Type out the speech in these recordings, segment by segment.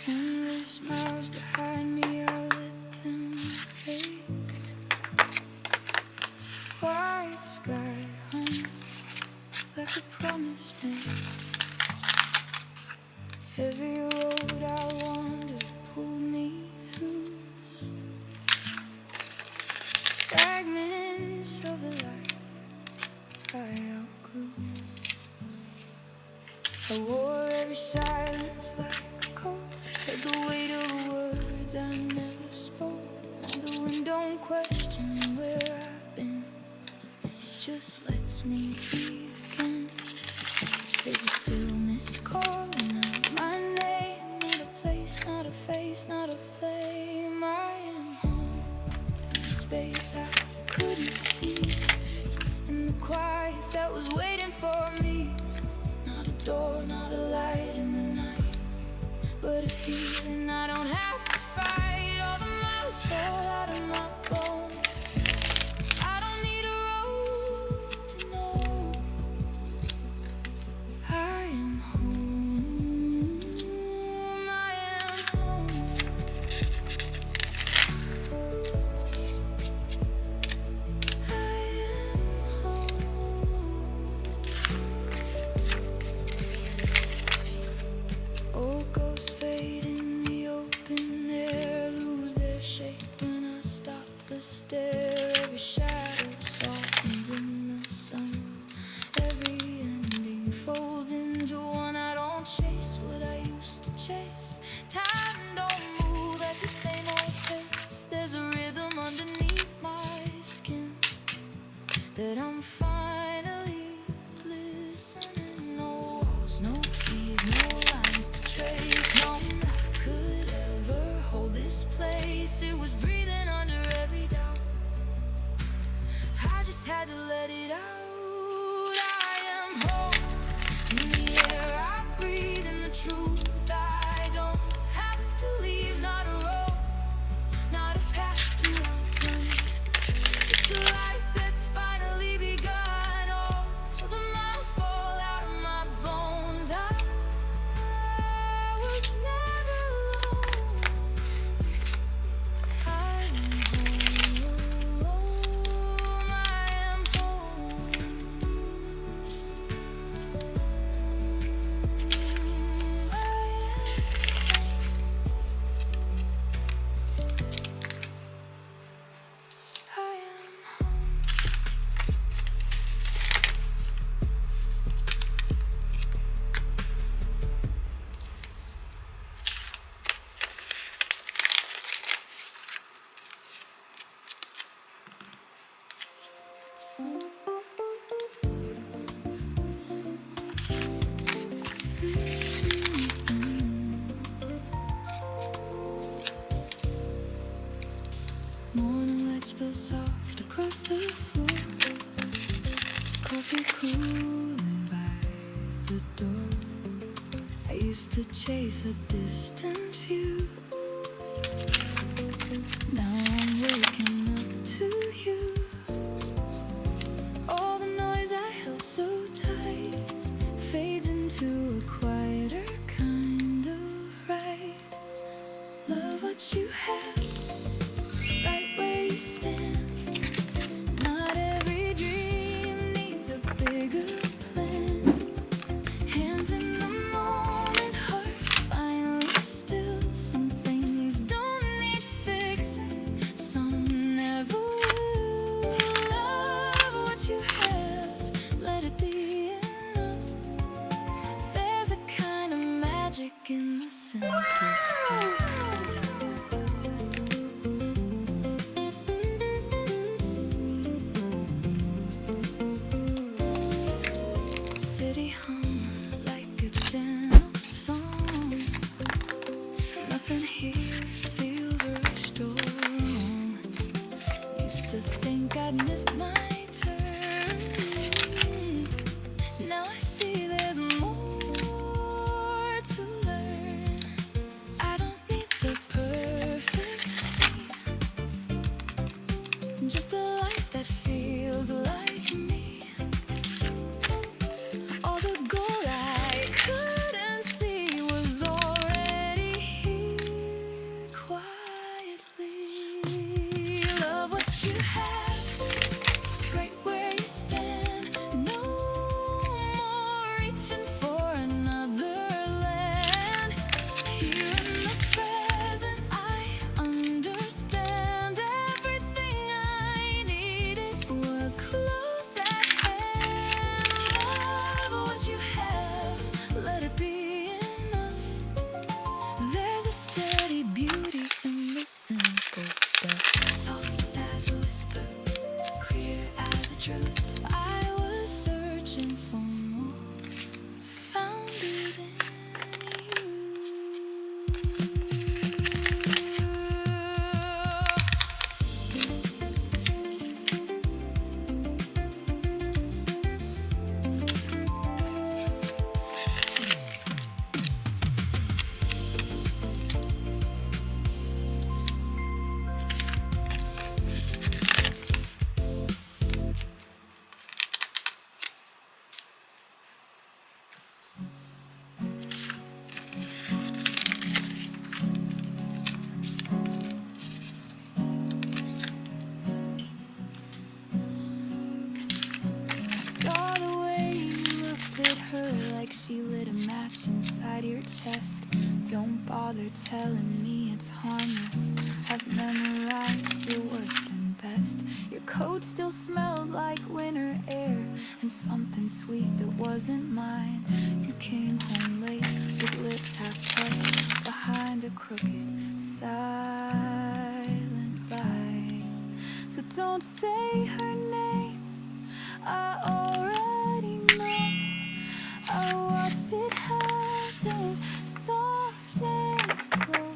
Endless miles behind me, I let them fade. White sky hung like a promise made. Every road I wandered pulled me through fragments of a life I outgrew. I wore every silence like a coat, heard the weight of words I never spoke. Now the wind don't question where I've been, it just lets me breathe again. There's a stillness calling out my name, not a place, not a face, not a flame. I am home in a space I couldn't see, in the quiet that was waiting for me. Not a door, not a light in the night, but a feeling I don't have to fight. All the miles fall out of my bones. I don't need a road to know I am home. I am home. I am home. Old ghosts fade in the open air, lose their shape when I stop the stare. Every shadow softens in the sun, every ending folds into one. I don't chase what I used to chase. Time don't move at the same old pace. There's a rhythm underneath my skin that I'm finally listening. No walls, no keys, no lines to trace. No map could ever hold this place. It was breathing under every doubt. I just had to let it out. I am home in the air I breathe, in the truth I don't have to leave. Not a road, not a path to outrun, just a life that's finally begun. Oh, the miles fall out of my bones. I was never alone. I am home. I am home. I am home. Morning light spills soft across the floor, coffee cooling by the door. I used to chase a distant view, now I'm waking up to you. All the noise I held so tight fades into a quieter kind of ride. Love what you have, right where you stand. Not every dream needs a bigger plan. Hands in the moment, heart finally still. Some things don't need fixing, some never will. Love what you have, let it be enough. There's a kind of magic in the simple stuff. City hum like a gentle song. Nothing here feels rushed or wrong. Used to think I'd missed my turn. Now I see there's more she lit a match inside your chest. Don't bother telling me it's harmless. I've memorized your worst and best. Your coat still smelled like winter air, and something sweet that wasn't mine. You came home late with lips half touched behind a crooked silent lie. So don't say her name, I already know. I watched it happen, soft and slow.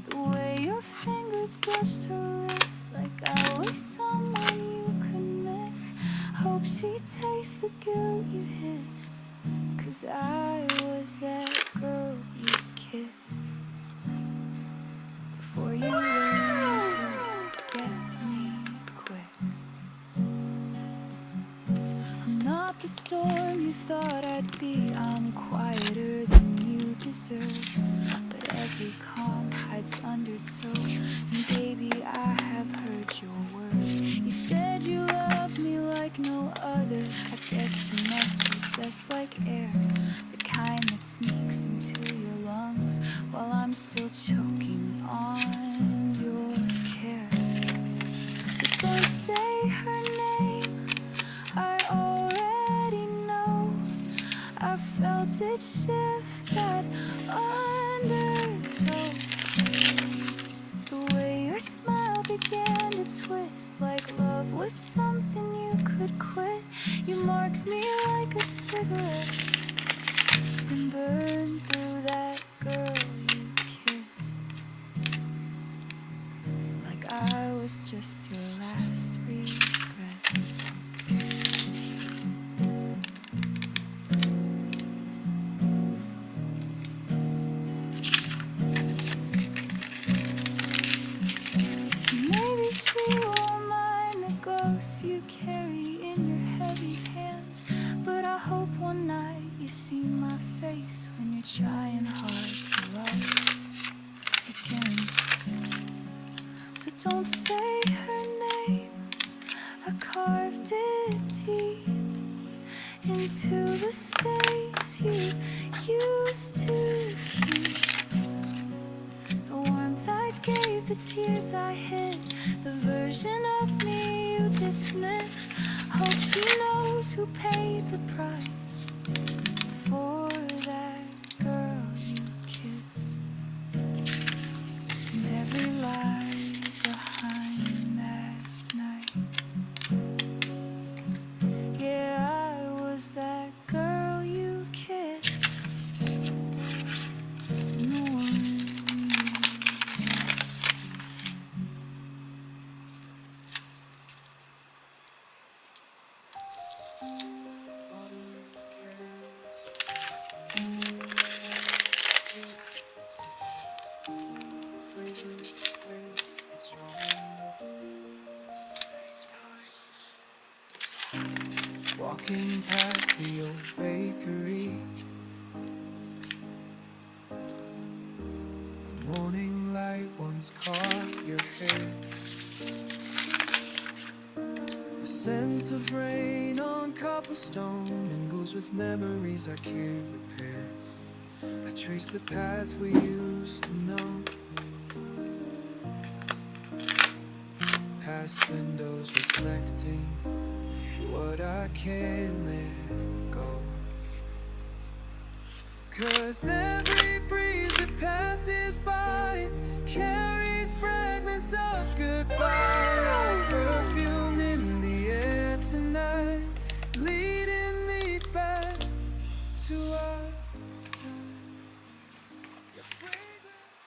The way your fingers brushed her wrist, like I was someone you could miss. Hope she tastes the guilt you hid, 'cause I was that girl you kissed before you learned to forget me quick. I'm not the storm you thought I'd be. I'm quieter than you deserve, but every calm hides undertow. And baby, I have heard your words. You said you love me like no other. I guess you must be just like air, the kind that sneaks into your lungs while I'm still choking on your care. So don't say her name, I already know. I felt it shift that undertow. The way your smile began to twist, like love was something you could quit. You marked me like a cigarette and burned through that girl you kissed, like I was just your last regret. Maybe she won't mind the ghosts you carry in your heavy hands, but I hope one night you see my face when you're trying hard to love again. So don't say her name, I carved it deep into the space you used to keep. The warmth I gave, the tears I hid, the version of me you dismissed. Hope she knows who paid the price for that girl you kissed, and every lie behind that night. Yeah, I was that girl you kissed. No one knew. Walking past the old bakery, the morning light once caught your hair. The sense of rain on cobblestone mingles with memories I can't repair. I trace the path we used to know, past windows reflecting what I can't let go. 'Cause every breeze that passes by carries fragments of goodbye, like perfume in the air tonight, leading me back to us.